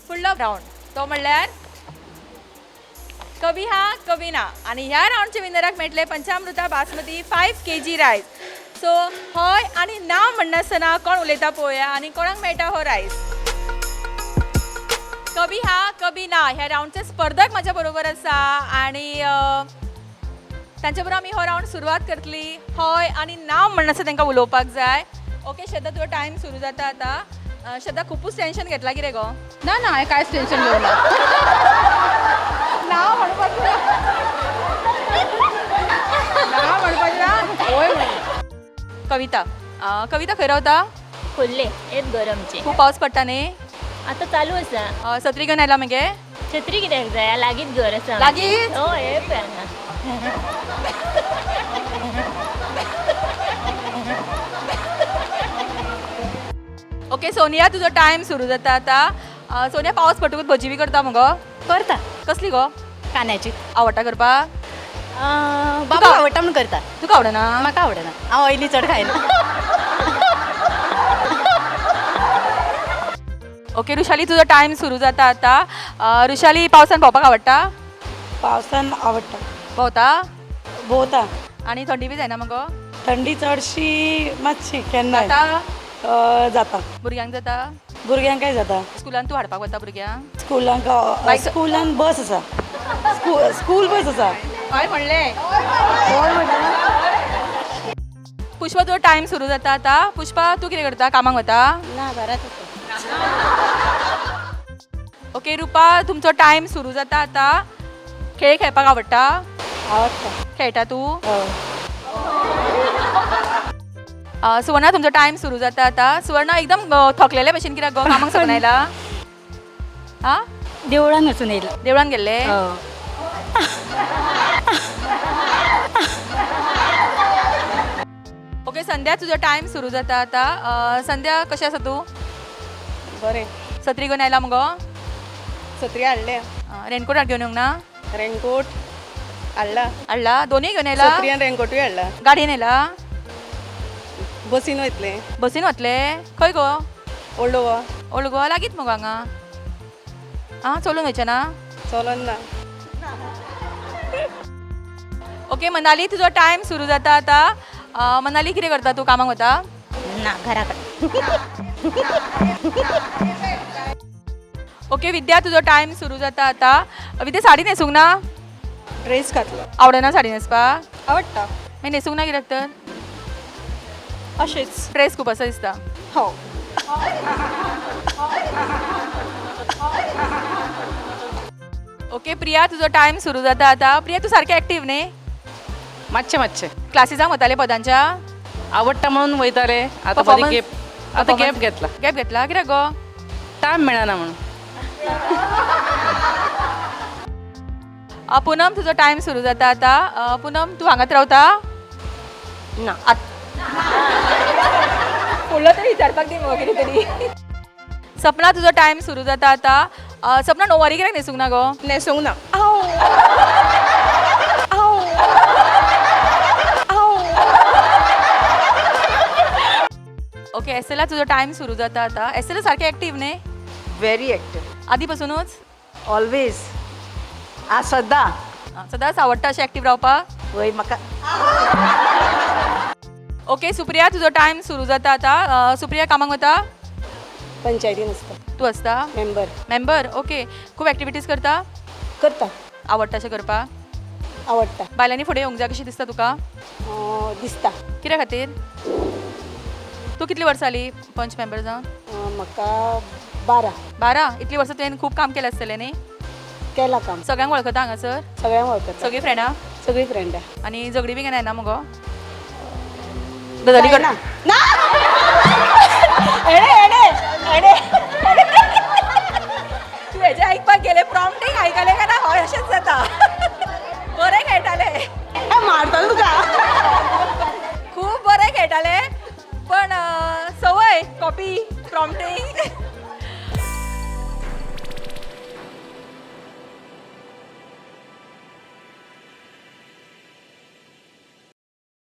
फुडलो राऊंड तो म्हणल्यार कभी हा कभी ना आणि ह्या राऊंडचे विनराक मेळटले पंचामृता बासमती 5 kg रायस. सो हय आणि नाव म्हणनासतना कोण उलयता पळोवया आणि कोणाक मेळटा हो रायस. कभी हा कभी ना ह्या राऊंडचे स्पर्धक माझ्या बरोबर आसा आणि तांच्या बरोबर आमी हो राऊंड सुरवात करतली. हय आणि नाव म्हणनासतना तांकां उलोवपाक जाय. ओके श्रद्धा तुजो टायम सुरू जाता आतां. श्रद्धा खूपच टेन्शन घेतला कितें गो? ना ना हांवें कांयच टेन्शन घेवना. नाव म्हणपाक कविता कविता खंय रावता? खोल्ले येत गरमचे खूप पावस पडटा न्ही? आता चालू आसा. सत्री घेवन आयला मगे? छत्री कित्याक जाय लागींच घर आसा. लागींच? हय हे पळय. ओके सोनिया तुजो टायम सुरू जाता आतां. सोनिया पावस पडटकूच भजी बी करता मगो? करता कसली गो? कांद्याची. आवडटा करपाक? बाबा आवडटा म्हणून करता. तुका आवडना? म्हाका आवडना. हांव ऑयली चड खायना. ओके रुशाली तुजो टायम सुरू जाता आतां. रुशाली पावसान भोंवपाक आवडटा? पावसान आवडटा. भोंवता? भोंवता. आनी थंडी बी जायना मगो? थंडी चडशी मातशी केन्ना जाता? जाता. भुरग्यांक जाता? भुरग्यांक काय जाता. स्कुलान तूं हाडपाक वता भुरग्यांक? स्कुलान बस आसा. स्कूल बस आसा. हय म्हणलें. पुष्पा तुजो टायम सुरू जाता आतां. पुष्पा तूं कितें करता? कामाक वता? ना घरात ओके रुपा तुमचो टायम सुरू जाता आतां. खेळ खेळपाक आवडटा? आवडटा. खेळटा तूं? सुवर्णा तुमचो टायम सुरू जाता आतां. सुवर्णा एकदम थकलेले भशेन कित्याक गो कामाक सकून आयला? हां देवळान वचून येयला. देवळान गेल्ले? ओके संध्या तुजो टायम सुरू जाता आतां. संध्या कशें आसा तूं? बरें. सत्री घेवन आयला मगो? सत्री हाडले. रेनकोट घेवन येवंक ना? रेनकोट हाडला. हाडला? दोनूय घेवन येयला? सत्री आनी रेनकोटूय हाडला. गाडयेन येयला? बसीन वयतले. बसीन वतले? खंय गो? ओल्ड गोवा. ओल्ड गोवा लागीत मगो हांगा. आं चलून वयचें ना? चलोन ना. ओके मनाली तुजो टायम सुरू जाता आतां. मनाली कितें करता तूं? कामाक वता? ना घरा ओके विद्या तुजो टायम सुरू जाता आतां. विद्या साडी न्हेसूंक ना? ड्रेस घातलो. आवडना साडी न्हेसपाक? आवडटा. मागीर न्हेसूंक ना कित्याक तर? अशेंच. ड्रेस खूब आसा दिसता. हो. ओके प्रिया तुजो टायम सुरू जाता आतां. प्रिया तूं सारकें एक्टीव न्ही? मातशें मातशें क्लासिसांक वताले पदांच्या? आवडटा म्हणून वयताले. आतां Performance- बरी आतां गॅप घेतला. गॅप घेतला कित्याक गो? टायम मेळना म्हणून. पूनम तुजो टायम सुरू जाता आतां. पूनम तूं हांगाच रावता? ना. फुडलो तरी विचारपाक दी मगो कितें तरी. सपना तुजो टायम सुरू जाता आतां. सपना णववारी कित्याक न्हेसूंक ना गो? न्हेसूंक ना. ओके एसएला तुजो टायम सुरू जाता आतां. एसएल सारकें एक्टीव न्ही? Very active. आदी पासूनच? ऑलवेज. आज सद्दां. सदांच आवडटा अशें एक्टीव रावपाक? वय म्हाका. ओके सुप्रिया तुजो टायम सुरू जाता आतां. सुप्रिया कामाक वता? पंचायतीन आसता. तूं आसता? मेंबर. Member okay. खूब एक्टिविटीज करता? करता. आवडटा अशें करपाक? आवडटा. बायलांनी फुडें येवंक जाय कशी दिसता तुका? दिसता. कित्या खातीर? तूं कितलीं वर्सां जालीं पंच मेंबर जावन? म्हाका 12. 12? इतलीं वर्सां तुवें खूब काम केलें आसतलें न्ही? केला काम. सगळ्यांक वळखता हांगासर? सगळ्यांक वळखता. सगळीं फ्रेंडां? सगळीं फ्रेंडा. आनी झगडी बी केन्ना येना मगो? गजाली करना? ना. तूं हेजें आयकपाक गेलें प्रॉम्प्टींग आयकलें काय ना? हय अशेंच जाता. बरें खेळटाले. मारतलो तुका. खूब बरें खेळटाले पण संवय कॉपी प्रॉम्प्टींग